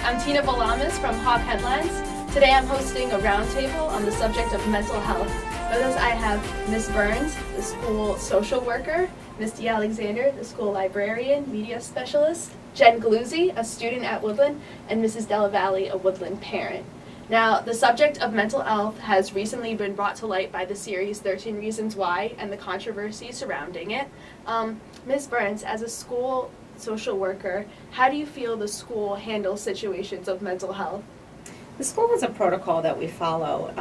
I'm Tina Vlamis from Hawk Headlines. Today I'm hosting a roundtable on the subject of mental health. With us I have Ms. Burns, the school social worker, Ms. D'Alexander, the school librarian, media specialist, Jen Galuzzi, a student at Woodland, and Mrs. Della Valle, a Woodland parent. Now, the subject of mental health has recently been brought to light by the series 13 Reasons Why and the controversy surrounding it. Ms. Burns, as a school social worker, how do you feel the school handles situations of mental health? The school has a protocol that we follow.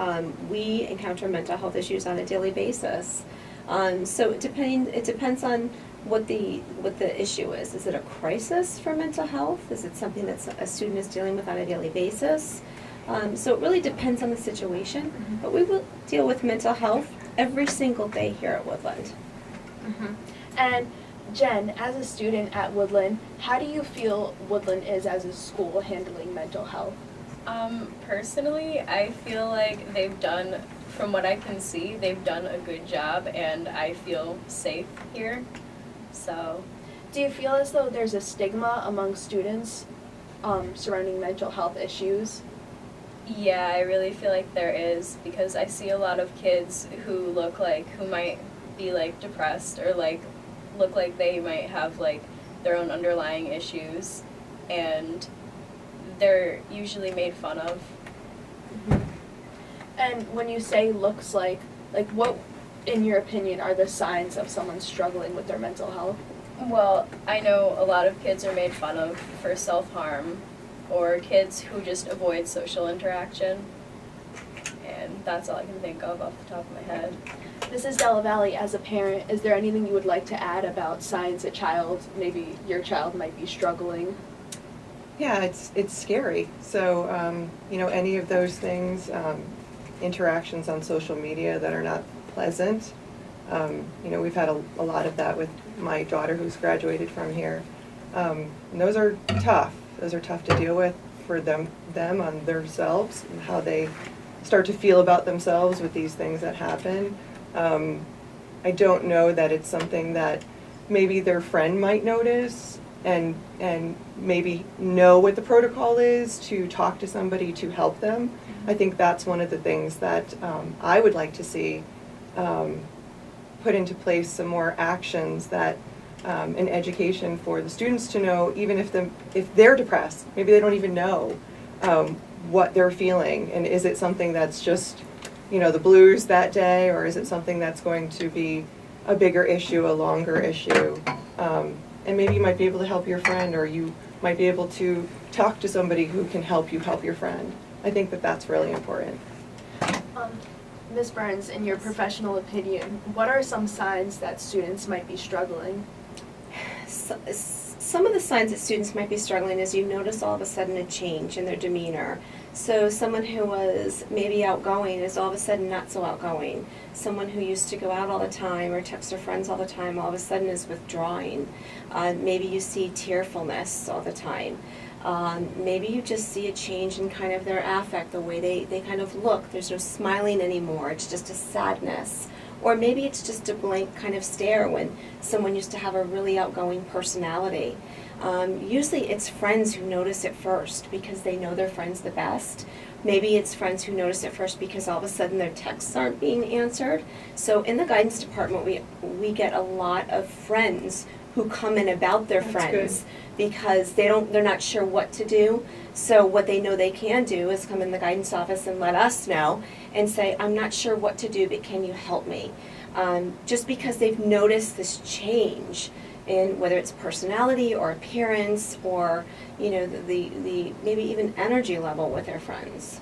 We encounter mental health issues on a daily basis. So it depends on what the issue is. Is it a crisis for mental health? Is it something that a student is dealing with on a daily basis? So it really depends on the situation. Mm-hmm. But we will deal with mental health every single day here at Woodland. Mm-hmm. And Jen, as a student at Woodland, how do you feel Woodland is as a school handling mental health? Personally, I feel like from what I can see, they've done a good job and I feel safe here. So, do you feel as though there's a stigma among students surrounding mental health issues? Yeah, I really feel like there is, because I see a lot of kids who might be depressed or look like they might have their own underlying issues, and they're usually made fun of. Mm-hmm. And when you say looks like what, in your opinion, are the signs of someone struggling with their mental health? Well, I know a lot of kids are made fun of for self-harm, or kids who just avoid social interaction, and that's all I can think of off the top of my head. Mrs. Della Valle, as a parent, is there anything you would like to add about signs maybe your child might be struggling? Yeah, it's scary. So, any of those things, interactions on social media that are not pleasant. We've had a lot of that with my daughter who's graduated from here. And those are tough. Those are tough to deal with for them on themselves, and how they start to feel about themselves with these things that happen. I don't know that it's something that maybe their friend might notice and maybe know what the protocol is to talk to somebody to help them. I think that's one of the things that I would like to see put into place, some more actions that an education for the students to know, even if they're depressed, maybe they don't even know what they're feeling, and is it something that's just the blues that day, or is it something that's going to be a bigger issue, a longer issue? And maybe you might be able to help your friend, or you might be able to talk to somebody who can help you help your friend. I think that that's really important. Ms. Burns, in your professional opinion, what are some signs that students might be struggling? Some of the signs that students might be struggling is you notice all of a sudden a change in their demeanor. So someone who was maybe outgoing is all of a sudden not so outgoing. Someone who used to go out all the time or text their friends all the time all of a sudden is withdrawing. Maybe you see tearfulness all the time. Maybe you just see a change in kind of their affect, the way they kind of look. There's no smiling anymore. It's just a sadness. Or maybe it's just a blank kind of stare when someone used to have a really outgoing personality. Usually it's friends who notice it first because they know their friends the best. Maybe it's friends who notice it first because all of a sudden their texts aren't being answered. So in the guidance department, we get a lot of friends who come in about their friends because they're not sure what to do. So what they know they can do is come in the guidance office and let us know and say, I'm not sure what to do, but can you help me? Just because they've noticed this change in whether it's personality or appearance or the maybe even energy level with their friends.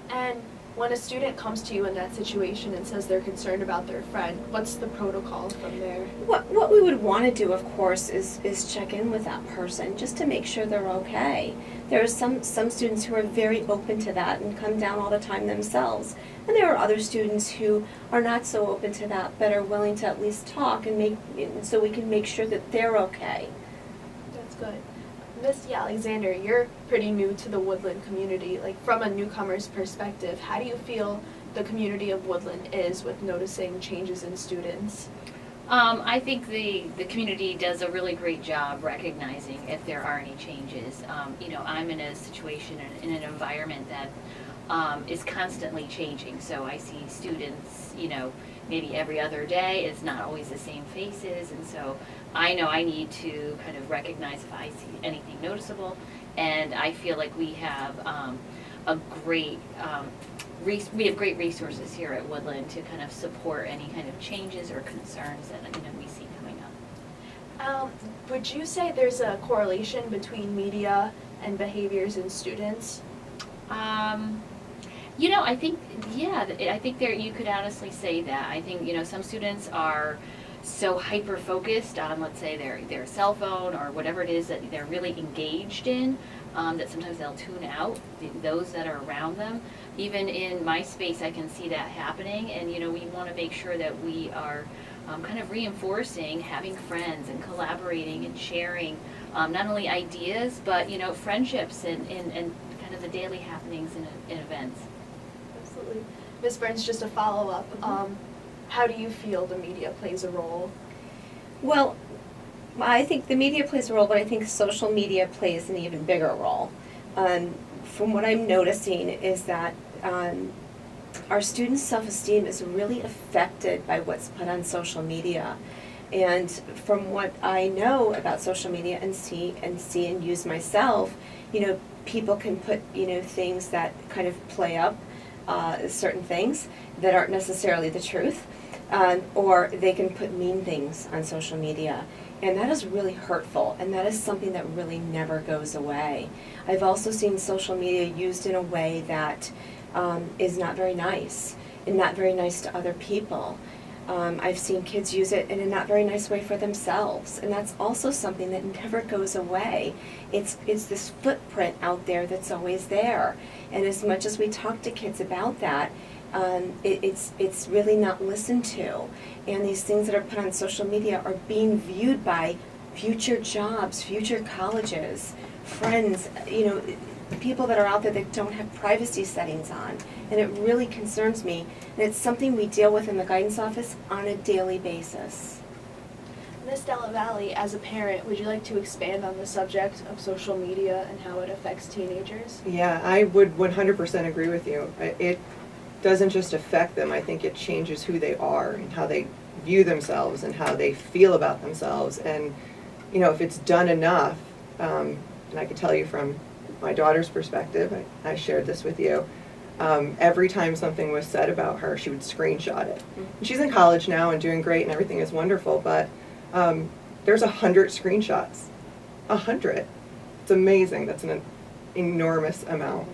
And when a student comes to you in that situation and says they're concerned about their friend, what's the protocol from there? What we would want to do, of course, is check in with that person just to make sure they're okay. There are some students who are very open to that and come down all the time themselves. And there are other students who are not so open to that, but are willing to at least talk so we can make sure that they're okay. That's good. Ms. D'Alexander, you're pretty new to the Woodland community. From a newcomer's perspective, how do you feel the community of Woodland is with noticing changes in students? I think the community does a really great job recognizing if there are any changes. I'm in a situation, in an environment that is constantly changing. So I see students, maybe every other day. It's not always the same faces. And so I know I need to kind of recognize if I see anything noticeable. And I feel like we have a great we have great resources here at Woodland to kind of support any kind of changes or concerns that we see coming up. Would you say there's a correlation between media and behaviors in students? I think I think there you could honestly say that. I think some students are so hyper focused on, let's say, their cell phone or whatever it is that they're really engaged in, that sometimes they'll tune out those that are around them. Even in my space, I can see that happening, and we want to make sure that we are kind of reinforcing having friends and collaborating and sharing not only ideas but friendships and kind of the daily happenings in events. Absolutely. Ms. Burns, just a follow-up. How do you feel the media plays a role? Well, I think the media plays a role, but I think social media plays an even bigger role. From what I'm noticing is that our students' self-esteem is really affected by what's put on social media. And from what I know about social media and see and use myself, people can put, things that kind of play up certain things that aren't necessarily the truth, or they can put mean things on social media. And that is really hurtful, and that is something that really never goes away. I've also seen social media used in a way that is not very nice, and not very nice to other people. I've seen kids use it in a not very nice way for themselves, and that's also something that never goes away. It's this footprint out there that's always there, and as much as we talk to kids about that, it's really not listened to. And these things that are put on social media are being viewed by future jobs, future colleges, friends, people that are out there that don't have privacy settings on. And it really concerns me. And it's something we deal with in the guidance office on a daily basis. Ms. Della Valle, as a parent, would you like to expand on the subject of social media and how it affects teenagers? Yeah, I would 100% agree with you. It doesn't just affect them. I think it changes who they are and how they view themselves and how they feel about themselves. And, if it's done enough, and I can tell you from my daughter's perspective, I shared this with you, every time something was said about her, she would screenshot it. And she's in college now and doing great and everything is wonderful, but there's 100 screenshots. 100. It's amazing. That's an enormous amount.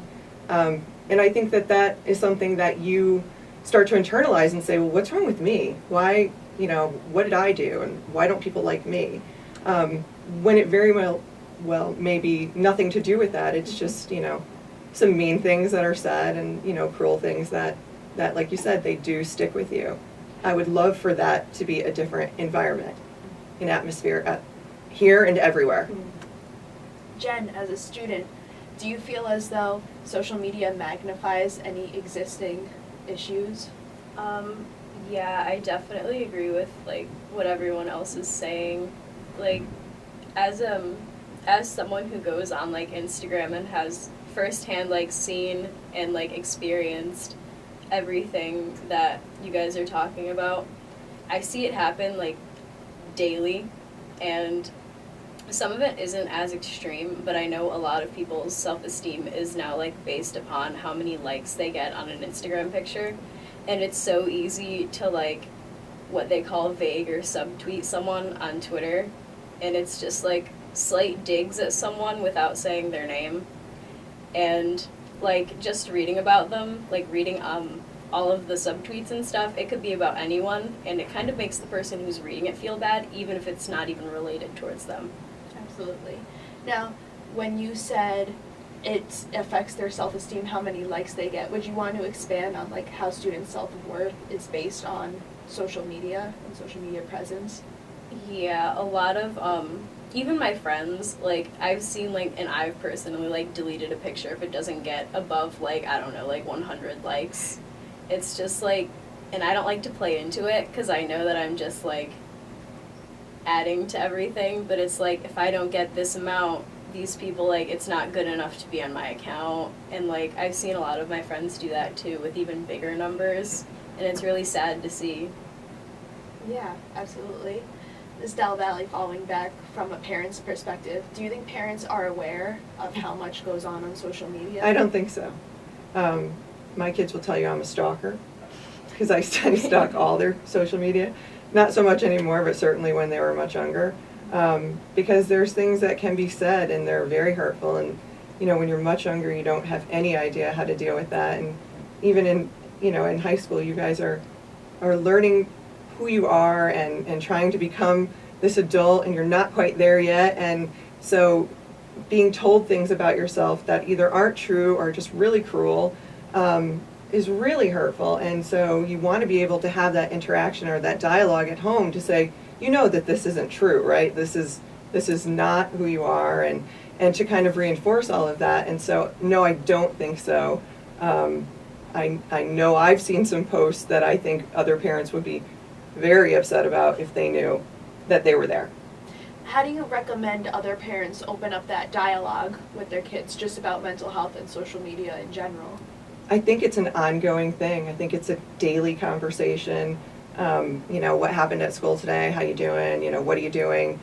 And I think that is something that you start to internalize and say, well, what's wrong with me? Why, what did I do? And why don't people like me? When it very well may be nothing to do with that. It's just, some mean things that are said and, cruel things that, like you said, they do stick with you. I would love for that to be a different environment, an atmosphere here and everywhere. Jen, as a student, do you feel as though social media magnifies any existing issues? Yeah, I definitely agree with what everyone else is saying. As someone who goes on Instagram and has firsthand seen and experienced everything that you guys are talking about, I see it happen daily, and some of it isn't as extreme, but I know a lot of people's self-esteem is now based upon how many likes they get on an Instagram picture, and it's so easy to what they call vague or subtweet someone on Twitter, and it's just slight digs at someone without saying their name, and just reading about them, reading all of the subtweets and stuff, it could be about anyone, and it kind of makes the person who's reading it feel bad, even if it's not even related towards them. Absolutely. Now, when you said it affects their self-esteem, how many likes they get, would you want to expand on how students' self-worth is based on social media and social media presence? Yeah, a lot of even my friends, I've seen and I've personally deleted a picture if it doesn't get above 100 likes. It's just and I don't like to play into it because I know that I'm just adding to everything, but it's like, if I don't get this amount, these people, like, it's not good enough to be on my account. And like, I've seen a lot of my friends do that too with even bigger numbers, and it's really sad to see. Yeah, absolutely. Ms. Del Valle, following back from a parent's perspective, do you think parents are aware of how much goes on social media? I don't think so. My kids will tell you I'm a stalker, because I stalk all their social media. Not so much anymore, but certainly when they were much younger. Because there's things that can be said and they're very hurtful, and when you're much younger you don't have any idea how to deal with that. And even in high school you guys are learning who you are and trying to become this adult, and you're not quite there yet, and so being told things about yourself that either aren't true or just really cruel is really hurtful. And so you want to be able to have that interaction or that dialogue at home to say, that this isn't true, right? This is not who you are, and to kind of reinforce all of that. And so, no, I don't think so. I know I've seen some posts that I think other parents would be very upset about if they knew that they were there. How do you recommend other parents open up that dialogue with their kids just about mental health and social media in general? I think it's an ongoing thing. I think it's a daily conversation. What happened at school today? How you doing? What are you doing?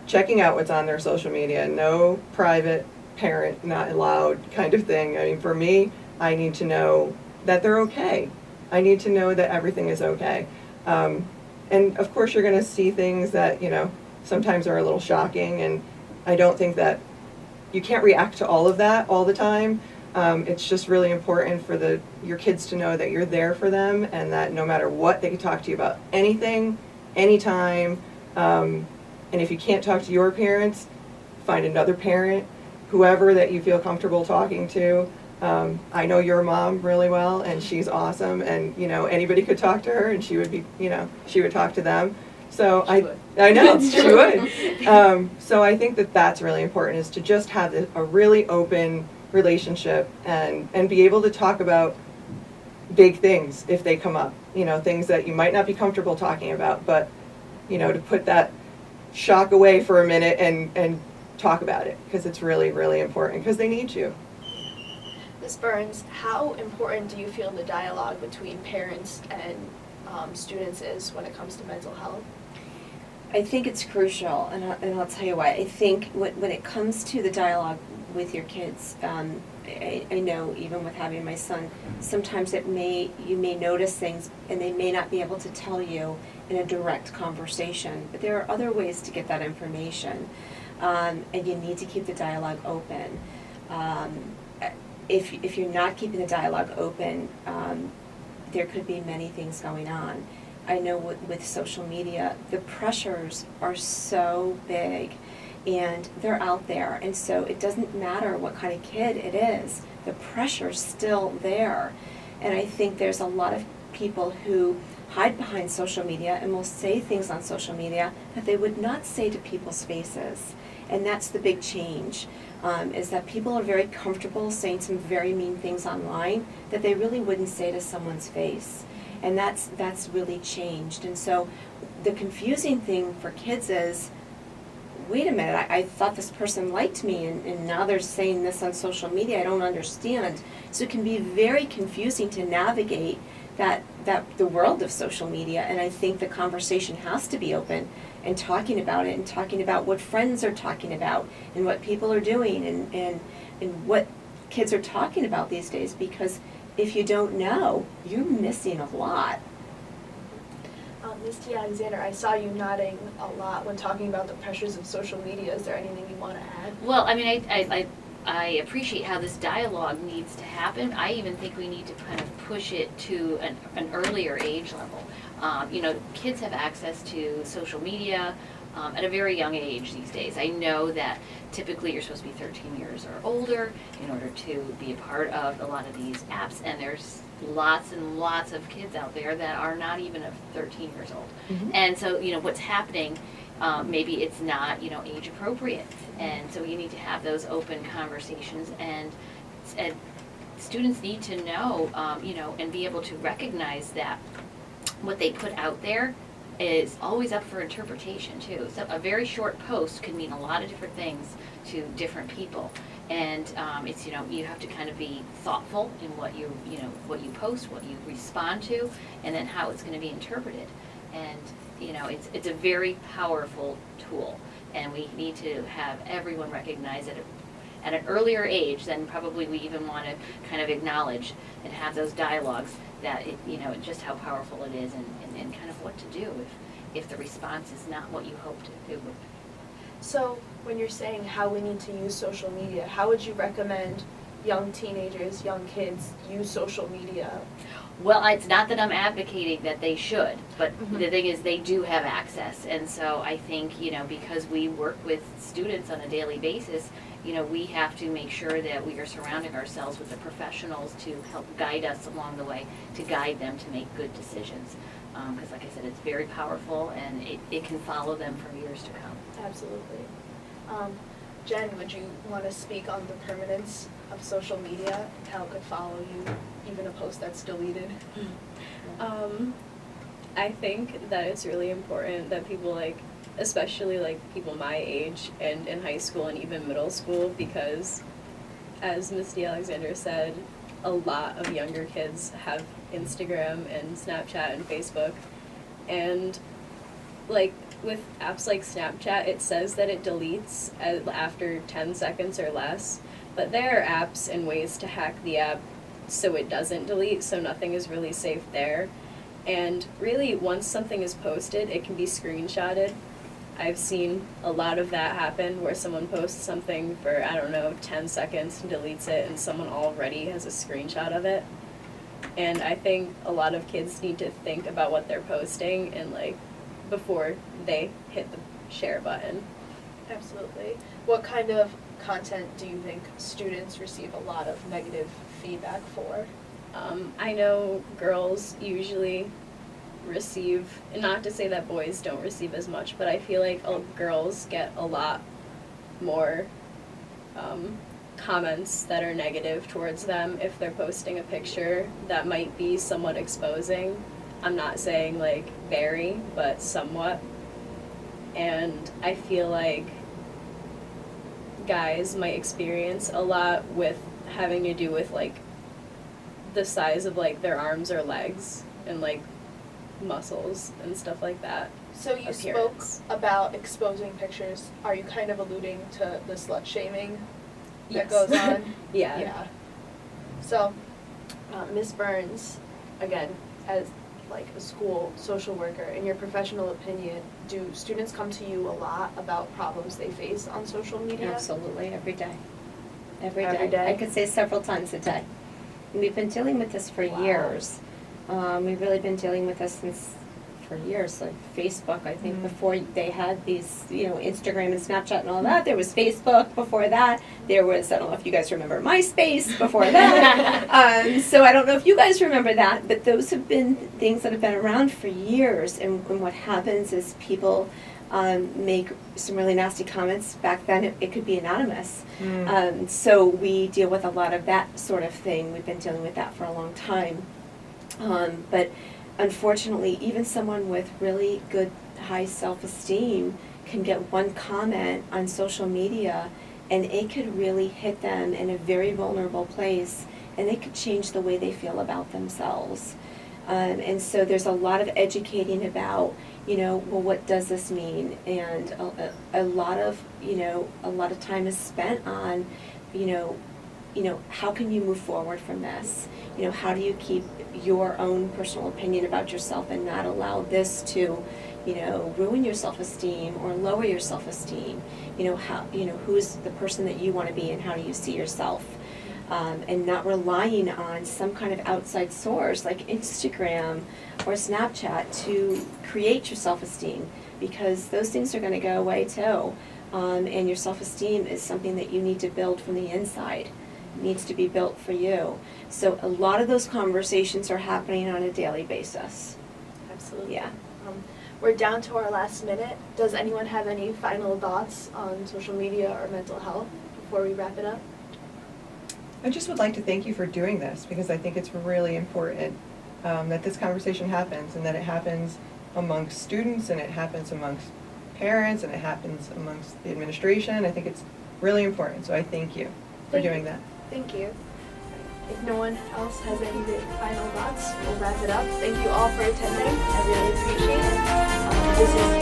Checking out what's on their social media. No private parent, not allowed kind of thing. I mean, for me, I need to know that they're okay. I need to know that everything is okay. And of course you're going to see things that, sometimes are a little shocking, and I don't think that you can't react to all of that all the time. It's just really important for your kids to know that you're there for them, and that no matter what, they can talk to you about anything, anytime. And if you can't talk to your parents, find another parent, whoever that you feel comfortable talking to. I know your mom really well, and she's awesome, and anybody could talk to her, and she would be, she would talk to them. So I know she would. So I think that that's really important, is to just have a really open relationship and be able to talk about big things if they come up, things that you might not be comfortable talking about, but to put that shock away for a minute and talk about it, because it's really, really important, because they need you. Ms. Burns, how important do you feel the dialogue between parents and students is when it comes to mental health? I think it's crucial, and I'll tell you why. I think when it comes to the dialogue with your kids, I know even with having my son, sometimes you may notice things and they may not be able to tell you in a direct conversation, but there are other ways to get that information, and you need to keep the dialogue open. If you're not keeping the dialogue open, there could be many things going on. I know with social media, the pressures are so big, and they're out there, and so it doesn't matter what kind of kid it is, the pressure's still there. And I think there's a lot of people who hide behind social media and will say things on social media that they would not say to people's faces. And that's the big change, is that people are very comfortable saying some very mean things online that they really wouldn't say to someone's face. And that's really changed. And so the confusing thing for kids is, wait a minute, I thought this person liked me, and now they're saying this on social media. I don't understand. So it can be very confusing to navigate that the world of social media. And I think the conversation has to be open, and talking about it, and talking about what friends are talking about, and what people are doing, and what kids are talking about these days, because if you don't know, you're missing a lot. Ms. T. Alexander, I saw you nodding a lot when talking about the pressures of social media. Is there anything you want to add? Well, I mean, I appreciate how this dialogue needs to happen. I even think we need to kind of push it to an earlier age level. Kids have access to social media at a very young age these days. I know that typically you're supposed to be 13 years or older in order to be a part of a lot of these apps, and there's lots and lots of kids out there that are not even 13 years old. Mm-hmm. And so, what's happening, maybe it's not, age appropriate. And so you need to have those open conversations, and students need to know, and be able to recognize that what they put out there is always up for interpretation too. So a very short post can mean a lot of different things to different people. And it's, you have to kind of be thoughtful in what what you post, what you respond to, and then how it's going to be interpreted. And, it's a very powerful tool. And we need to have everyone recognize it at an earlier age than probably we even want to kind of acknowledge and have those dialogues that, just how powerful it is and kind of what to do if the response is not what you hoped it would be. So when you're saying how we need to use social media, how would you recommend young teenagers, young kids use social media? Well, it's not that I'm advocating that they should, but the thing is they do have access. And so I think, because we work with students on a daily basis, we have to make sure that we are surrounding ourselves with the professionals to help guide us along the way, to guide them to make good decisions. Because like I said, it's very powerful and it can follow them for years to come. Absolutely. Jen, would you want to speak on the permanence of social media and how it could follow you, even a post that's deleted? I think that it's really important that people especially people my age and in high school and even middle school, because as Ms. Alexander said, a lot of younger kids have Instagram and Snapchat and Facebook, and with apps like Snapchat, it says that it deletes after 10 seconds or less, but there are apps and ways to hack the app so it doesn't delete, so nothing is really safe there. And really, once something is posted, it can be screenshotted. I've seen a lot of that happen where someone posts something for, 10 seconds and deletes it, and someone already has a screenshot of it. And I think a lot of kids need to think about what they're posting and before they hit the share button. Absolutely. What kind of content do you think students receive a lot of negative feedback for? I know girls usually receive, and not to say that boys don't receive as much, but I feel like girls get a lot more comments that are negative towards them if they're posting a picture that might be somewhat exposing. I'm not saying very, but somewhat. And I feel like guys might experience a lot with having to do with the size of their arms or legs and muscles and stuff like that. So you Appearance. spoke about exposing pictures. Are you kind of alluding to the slut shaming that Yes. goes on? Yeah. So, Ms. Burns, again, as a school social worker, in your professional opinion, do students come to you a lot about problems they face on social media? Absolutely, every day. Every Every day. day? I could say several times a day. And we've been dealing with this for Wow. years. We've really been dealing with this for years, Facebook. I think before they had these, Instagram and Snapchat and all that, there was Facebook. Before that, there was, I don't know if you guys remember MySpace before that. So I don't know if you guys remember that, but those have been things that have been around for years. And what happens is people make some really nasty comments. Back then, it could be anonymous. So we deal with a lot of that sort of thing. We've been dealing with that for a long time. But unfortunately, even someone with really good high self-esteem can get one comment on social media and it could really hit them in a very vulnerable place, and it could change the way they feel about themselves. And so there's a lot of educating about, well, what does this mean? And a lot of time is spent on, how can you move forward from this? How do you keep your own personal opinion about yourself and not allow this to, ruin your self-esteem or lower your self-esteem? Who's the person that you want to be and how do you see yourself? And not relying on some kind of outside source like Instagram or Snapchat to create your self-esteem, because those things are going to go away too. And your self-esteem is something that you need to build from the inside. It needs to be built for you. So a lot of those conversations are happening on a daily basis. Absolutely. Yeah. We're down to our last minute. Does anyone have any final thoughts on social media or mental health before we wrap it up? I just would like to thank you for doing this, because I think it's really important that this conversation happens and that it happens amongst students, and it happens amongst parents, and it happens amongst the administration. I think it's really important, so I thank you for doing that. Thank you. If no one else has any final thoughts, we'll wrap it up. Thank you all for attending. I really appreciate it. This is